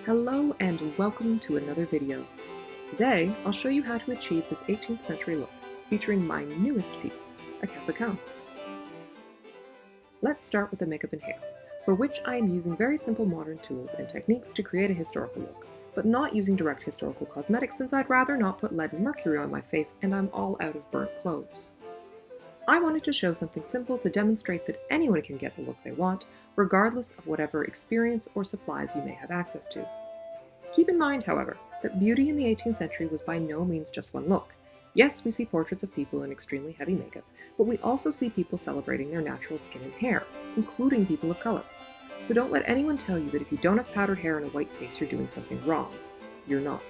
Hello and welcome to another video. Today, I'll show you how to achieve this 18th century look, featuring my newest piece, a Casaquin. Let's start with the makeup and hair, for which I am using very simple modern tools and techniques to create a historical look, but not using direct historical cosmetics since I'd rather not put lead and mercury on my face and I'm all out of burnt clothes. I wanted to show something simple to demonstrate that anyone can get the look they want, regardless of whatever experience or supplies you may have access to. Keep in mind, however, that beauty in the 18th century was by no means just one look. Yes, we see portraits of people in extremely heavy makeup, but we also see people celebrating their natural skin and hair, including people of color. So don't let anyone tell you that if you don't have powdered hair and a white face, you're doing something wrong. You're not.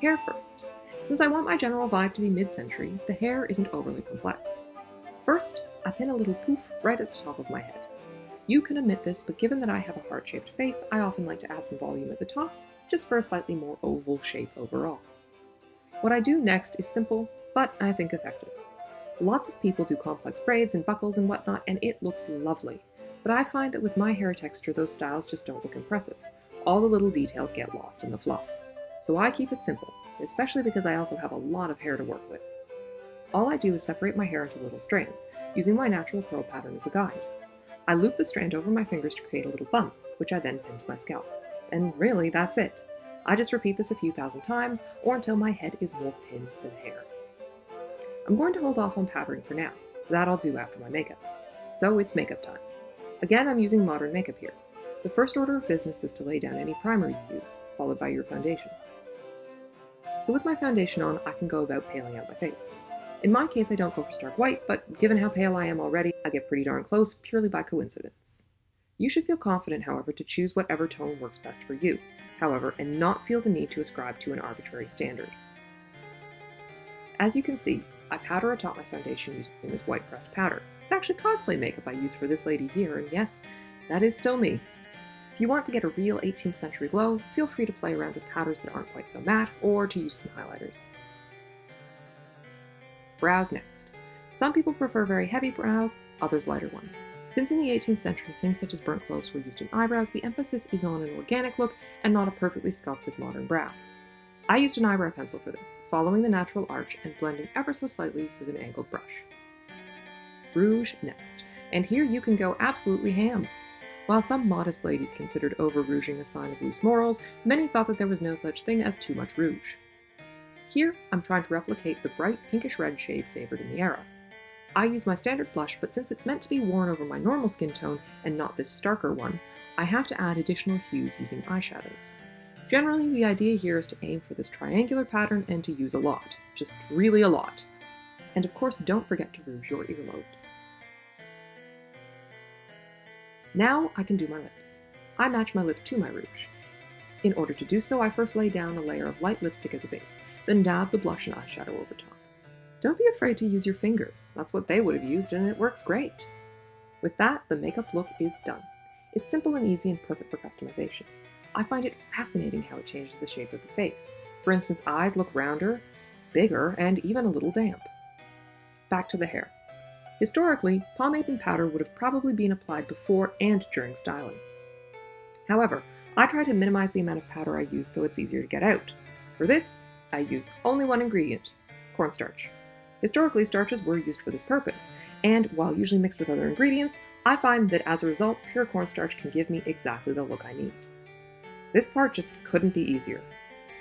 Hair first. Since I want my general vibe to be mid-century, the hair isn't overly complex. First, I pin a little poof right at the top of my head. You can omit this, but given that I have a heart-shaped face, I often like to add some volume at the top, just for a slightly more oval shape overall. What I do next is simple, but I think effective. Lots of people do complex braids and buckles and whatnot, and it looks lovely. But I find that with my hair texture, those styles just don't look impressive. All the little details get lost in the fluff. So I keep it simple, especially because I also have a lot of hair to work with. All I do is separate my hair into little strands, using my natural curl pattern as a guide. I loop the strand over my fingers to create a little bun, which I then pin to my scalp. And really, that's it. I just repeat this a few thousand times, or until my head is more pin than hair. I'm going to hold off on powdering for now. That I'll do after my makeup. So it's makeup time. Again, I'm using modern makeup here. The first order of business is to lay down any primer you use, followed by your foundation. So with my foundation on, I can go about paling out my face. In my case, I don't go for stark white, but given how pale I am already, I get pretty darn close purely by coincidence. You should feel confident, however, to choose whatever tone works best for you, however, and not feel the need to ascribe to an arbitrary standard. As you can see, I powder atop my foundation using this white pressed powder. It's actually cosplay makeup I use for this lady here, and yes, that is still me. If you want to get a real 18th century glow, feel free to play around with powders that aren't quite so matte, or to use some highlighters. Brows next. Some people prefer very heavy brows, others lighter ones. Since in the 18th century things such as burnt cloves were used in eyebrows, the emphasis is on an organic look and not a perfectly sculpted modern brow. I used an eyebrow pencil for this, following the natural arch and blending ever so slightly with an angled brush. Rouge next, and here you can go absolutely ham. While some modest ladies considered over-rouging a sign of loose morals, many thought that there was no such thing as too much rouge. Here, I'm trying to replicate the bright pinkish-red shade favored in the era. I use my standard blush, but since it's meant to be worn over my normal skin tone and not this starker one, I have to add additional hues using eyeshadows. Generally, the idea here is to aim for this triangular pattern and to use a lot. Just really a lot. And of course, don't forget to rouge your earlobes. Now I can do my lips. I match my lips to my rouge. In order to do so, I first lay down a layer of light lipstick as a base, then dab the blush and eyeshadow over top. Don't be afraid to use your fingers. That's what they would have used, and it works great. With that, the makeup look is done. It's simple and easy and perfect for customization. I find it fascinating how it changes the shape of the face. For instance, eyes look rounder, bigger, and even a little damp. Back to the hair. Historically, pomade and powder would have probably been applied before and during styling. However, I try to minimize the amount of powder I use so it's easier to get out. For this, I use only one ingredient, cornstarch. Historically, starches were used for this purpose, and while usually mixed with other ingredients, I find that as a result, pure cornstarch can give me exactly the look I need. This part just couldn't be easier.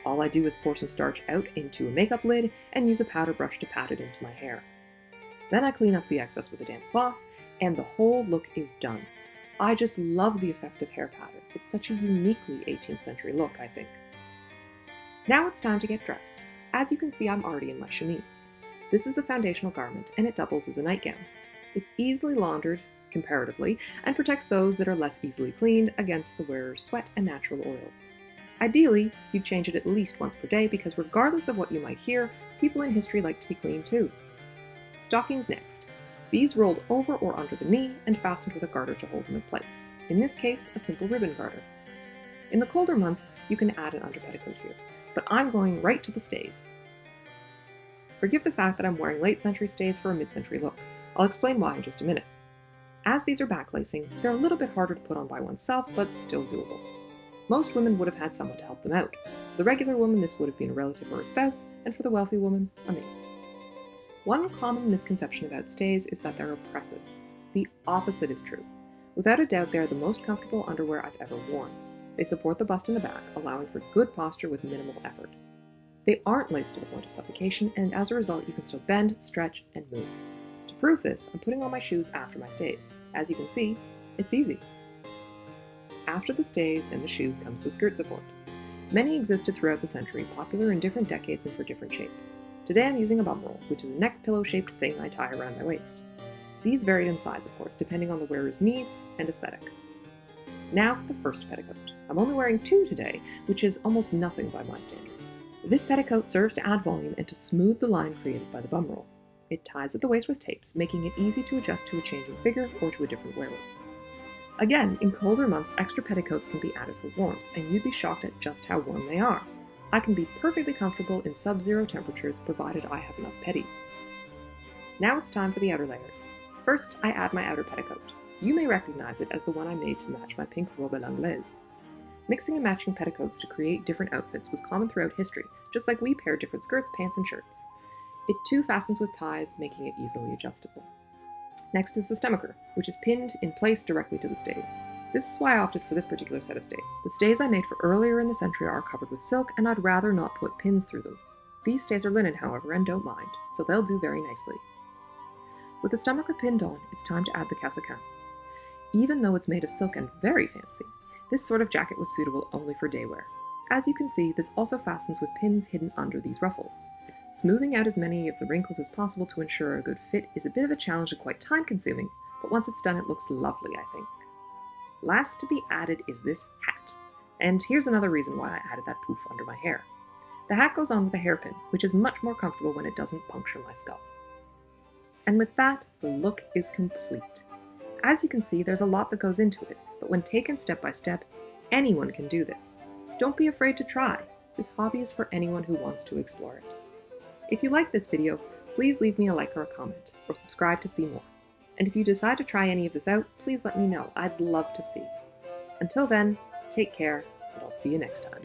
All I do is pour some starch out into a makeup lid and use a powder brush to pat it into my hair. Then I clean up the excess with a damp cloth, and the whole look is done. I just love the effective hair pattern. It's such a uniquely 18th century look, I think. Now it's time to get dressed. As you can see, I'm already in my chemise. This is the foundational garment, and it doubles as a nightgown. It's easily laundered, comparatively, and protects those that are less easily cleaned against the wearer's sweat and natural oils. Ideally, you'd change it at least once per day because regardless of what you might hear, people in history like to be clean too. Stockings next. These rolled over or under the knee and fastened with a garter to hold them in place. In this case, a simple ribbon garter. In the colder months, you can add an under petticoat here, but I'm going right to the stays. Forgive the fact that I'm wearing late century stays for a mid-century look. I'll explain why in just a minute. As these are backlacing, they're a little bit harder to put on by oneself, but still doable. Most women would have had someone to help them out. For the regular woman, this would have been a relative or a spouse, and for the wealthy woman, a maid. One common misconception about stays is that they're oppressive. The opposite is true. Without a doubt, they are the most comfortable underwear I've ever worn. They support the bust in the back, allowing for good posture with minimal effort. They aren't laced to the point of suffocation, and as a result, you can still bend, stretch, and move. To prove this, I'm putting on my shoes after my stays. As you can see, it's easy. After the stays and the shoes comes the skirt support. Many existed throughout the century, popular in different decades and for different shapes. Today I'm using a bum roll, which is a neck pillow-shaped thing I tie around my waist. These varied in size, of course, depending on the wearer's needs and aesthetic. Now for the first petticoat. I'm only wearing 2 today, which is almost nothing by my standard. This petticoat serves to add volume and to smooth the line created by the bum roll. It ties at the waist with tapes, making it easy to adjust to a changing figure or to a different wearer. Again, in colder months, extra petticoats can be added for warmth, and you'd be shocked at just how warm they are. I can be perfectly comfortable in sub-zero temperatures provided I have enough petties. Now it's time for the outer layers. First, I add my outer petticoat. You may recognize it as the one I made to match my pink robe à l'anglaise. Mixing and matching petticoats to create different outfits was common throughout history, just like we pair different skirts, pants, and shirts. It too fastens with ties, making it easily adjustable. Next is the stomacher, which is pinned in place directly to the stays. This is why I opted for this particular set of stays. The stays I made for earlier in the century are covered with silk, and I'd rather not put pins through them. These stays are linen, however, and don't mind, so they'll do very nicely. With the stomacher pinned on, it's time to add the Casaquin. Even though it's made of silk and very fancy, this sort of jacket was suitable only for day wear. As you can see, this also fastens with pins hidden under these ruffles. Smoothing out as many of the wrinkles as possible to ensure a good fit is a bit of a challenge and quite time-consuming, but once it's done, it looks lovely, I think. Last to be added is this hat. And here's another reason why I added that poof under my hair. The hat goes on with a hairpin, which is much more comfortable when it doesn't puncture my scalp. And with that, the look is complete. As you can see, there's a lot that goes into it, but when taken step by step, anyone can do this. Don't be afraid to try. This hobby is for anyone who wants to explore it. If you like this video, please leave me a like or a comment, or subscribe to see more. And if you decide to try any of this out, please let me know. I'd love to see. Until then, take care, and I'll see you next time.